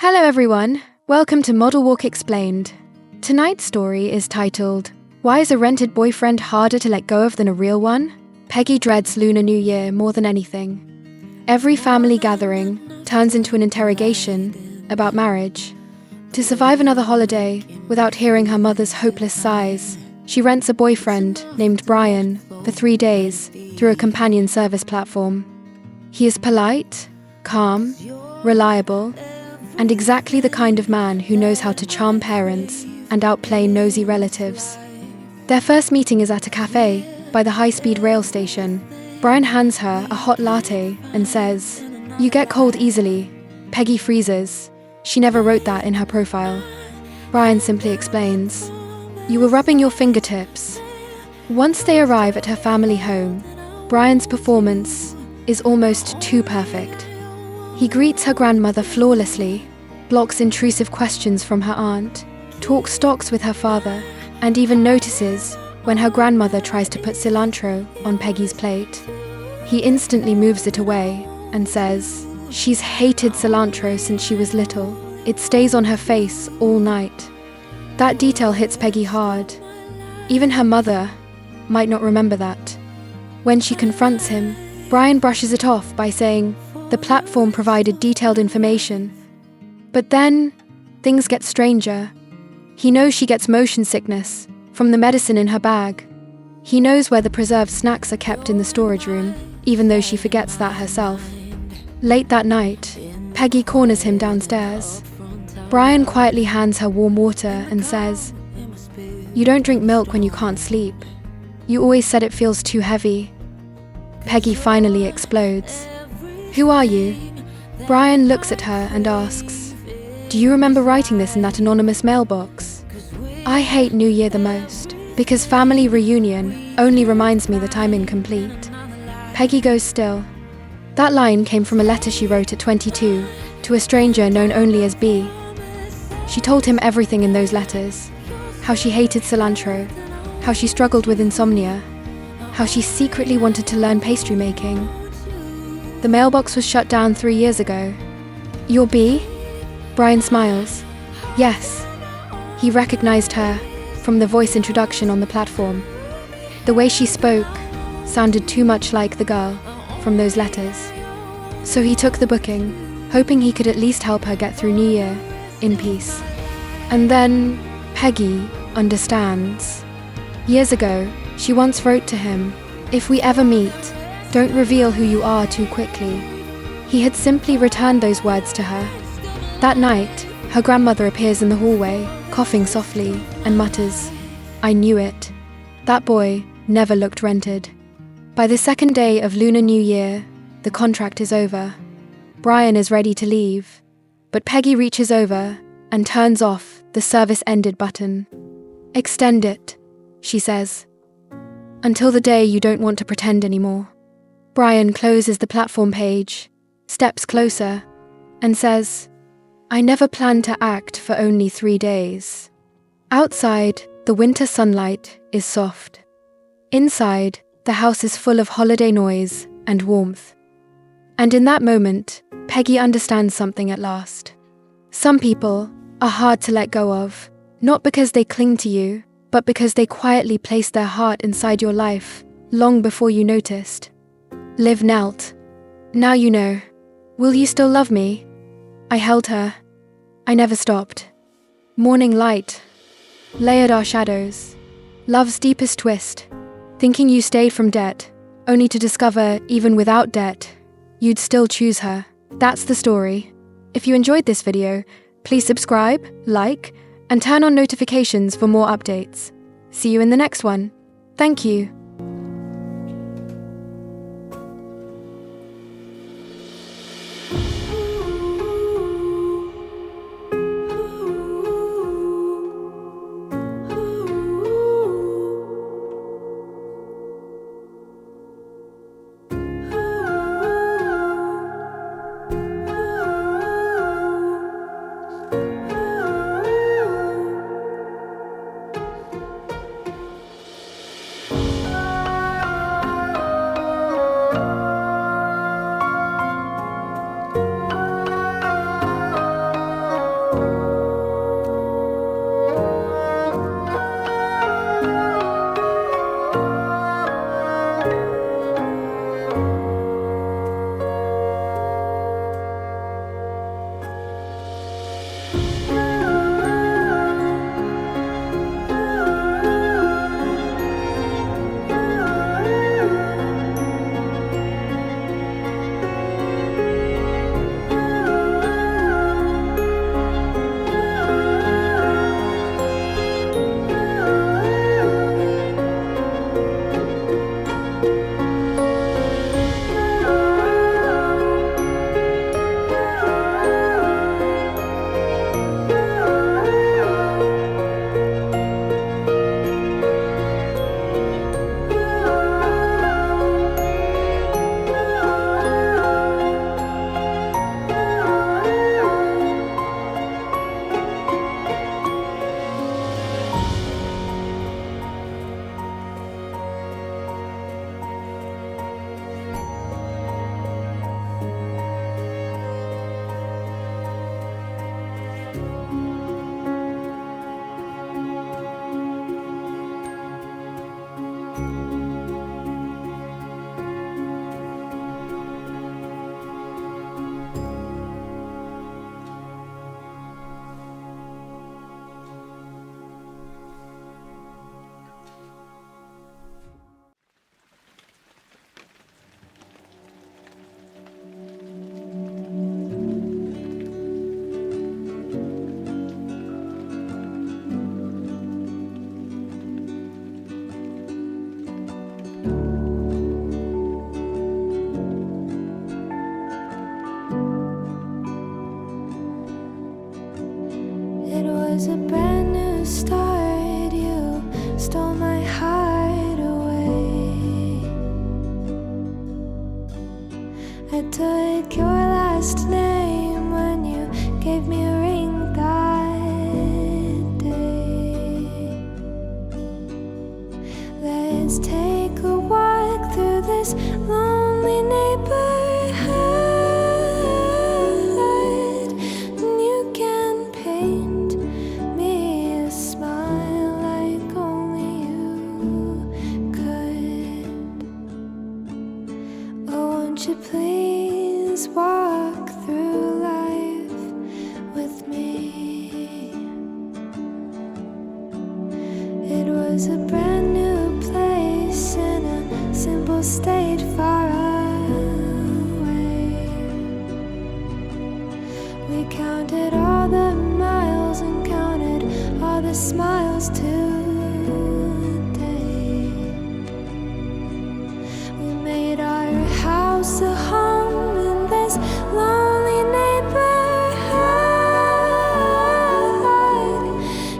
Hello everyone, welcome to Model Walk Explained. Tonight's story is titled, Why is a rented boyfriend harder to let go of than a real one? Peggy dreads Lunar New Year more than anything. Every family gathering turns into an interrogation about marriage. To survive another holiday without hearing her mother's hopeless sighs, she rents a boyfriend named Brian for 3 days through a companion service platform. He is polite, calm, reliable, and exactly the kind of man who knows how to charm parents and outplay nosy relatives. Their first meeting is at a cafe by the high-speed rail station. Brian hands her a hot latte and says, "You get cold easily." Peggy freezes. She never wrote that in her profile. Brian simply explains, "You were rubbing your fingertips." Once they arrive at her family home, Brian's performance is almost too perfect. He greets her grandmother flawlessly, blocks intrusive questions from her aunt, talks stocks with her father, and even notices when her grandmother tries to put cilantro on Peggy's plate. He instantly moves it away and says, she's hated cilantro since she was little. It stays on her face all night. That detail hits Peggy hard. Even her mother might not remember that. When she confronts him, Brian brushes it off by saying, the platform provided detailed information. But then, things get stranger. He knows she gets motion sickness from the medicine in her bag. He knows where the preserved snacks are kept in the storage room, even though she forgets that herself. Late that night, Peggy corners him downstairs. Brian quietly hands her warm water and says, "You don't drink milk when you can't sleep. You always said it feels too heavy." Peggy finally explodes. "Who are you?" Brian looks at her and asks, "Do you remember writing this in that anonymous mailbox? I hate New Year the most, because family reunion only reminds me that I'm incomplete." Peggy goes still. That line came from a letter she wrote at 22 to a stranger known only as B. She told him everything in those letters, how she hated cilantro, how she struggled with insomnia, how she secretly wanted to learn pastry making. The mailbox was shut down 3 years ago. "You're B?" Brian smiles. Yes. He recognized her from the voice introduction on the platform. The way she spoke sounded too much like the girl from those letters. So he took the booking, hoping he could at least help her get through New Year in peace. And then Peggy understands. Years ago, she once wrote to him, "If we ever meet, don't reveal who you are too quickly." He had simply returned those words to her. That night, her grandmother appears in the hallway, coughing softly, and mutters, "I knew it. That boy never looked rented." By the second day of Lunar New Year, the contract is over. Brian is ready to leave, but Peggy reaches over and turns off the service ended button. "Extend it," she says, "until the day you don't want to pretend anymore." Brian closes the platform page, steps closer, and says, "I never planned to act for only 3 days." Outside, the winter sunlight is soft. Inside, the house is full of holiday noise and warmth. And in that moment, Peggy understands something at last. Some people are hard to let go of, not because they cling to you, but because they quietly placed their heart inside your life long before you noticed. Liv knelt. "Now you know. Will you still love me?" I held her. I never stopped. Morning light layered our shadows. Love's deepest twist. Thinking you stayed from debt, only to discover, even without debt, you'd still choose her. That's the story. If you enjoyed this video, please subscribe, like, and turn on notifications for more updates. See you in the next one. Thank you. was a brand new start. You stole my heart away. I took your last name when you gave me a ring that day. Let's take a walk through this lonely neighborhood, and you can paint me a smile like only you could. Oh, won't you please walk through life with me? It was a brand new place in a simple state far away. We counted all the miles and counted all the smiles today. We made our house a home in this lonely neighborhood,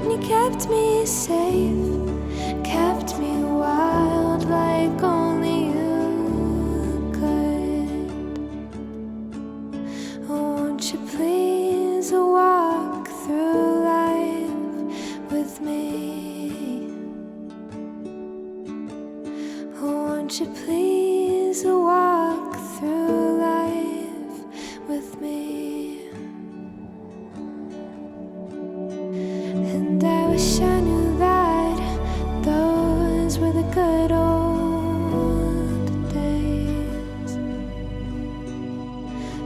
and you kept me safe, kept me wild like only you could. Oh, won't you please walk through life with me? Oh, won't you please walk through life with me? And I wish I knew that those were the good old days.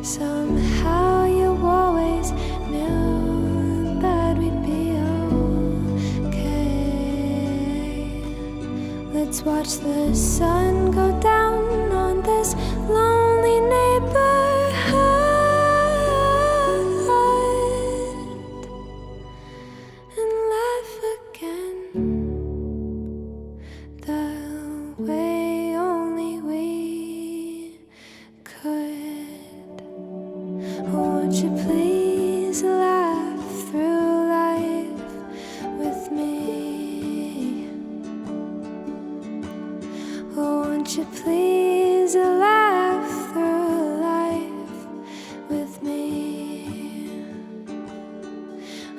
Somehow you always knew that we'd be okay. Let's watch the sun go down on this lonely neighborhood and laugh again the way only we could. Oh, won't you please laugh through life with me? Oh, won't you please laugh through life with me?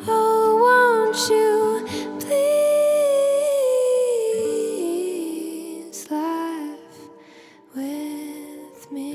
Oh, won't you please laugh with me?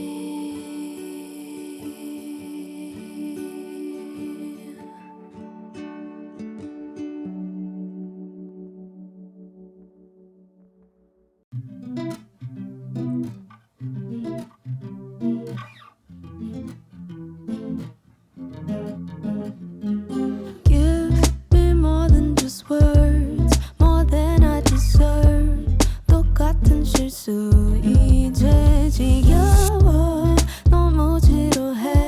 Give me more than just words, more than I deserve. 똑같은 실수 이제 지겨워. 너무 지루해.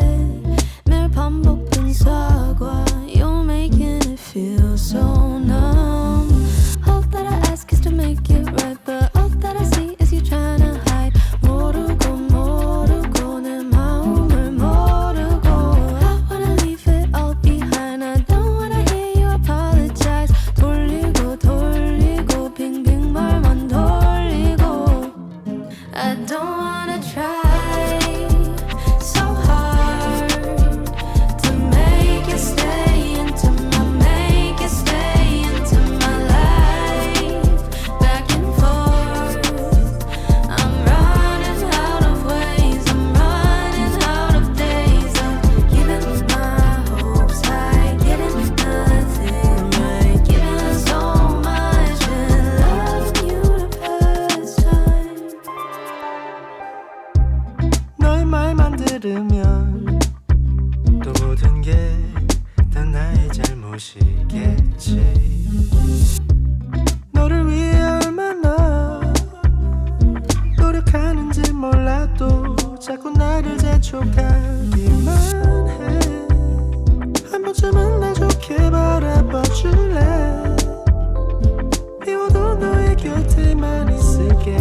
매일 반복된 사과. You're making it feel so numb. All that I ask is to make it right, but all that I see is you trying to hide. 모르고 내 마음을 모르고. I wanna leave it all behind. I don't wanna hear you apologize. 돌리고 빙빙 말만 돌리고. I don't wanna try so hard to make you stay into my life. Back and forth, I'm running out of ways, I'm running out of days of giving my hopes high, getting nothing right, giving so much and loving you the first time. 너의 말만 들으면 또 모든 게 다 나의 잘못이겠지. 너를 위해 얼마나 노력하는지 몰라도 자꾸 나를 재촉하기만 해. 한 번쯤은 날 좋게 바라봐줄래. 미워도 너의 곁에만 있을게.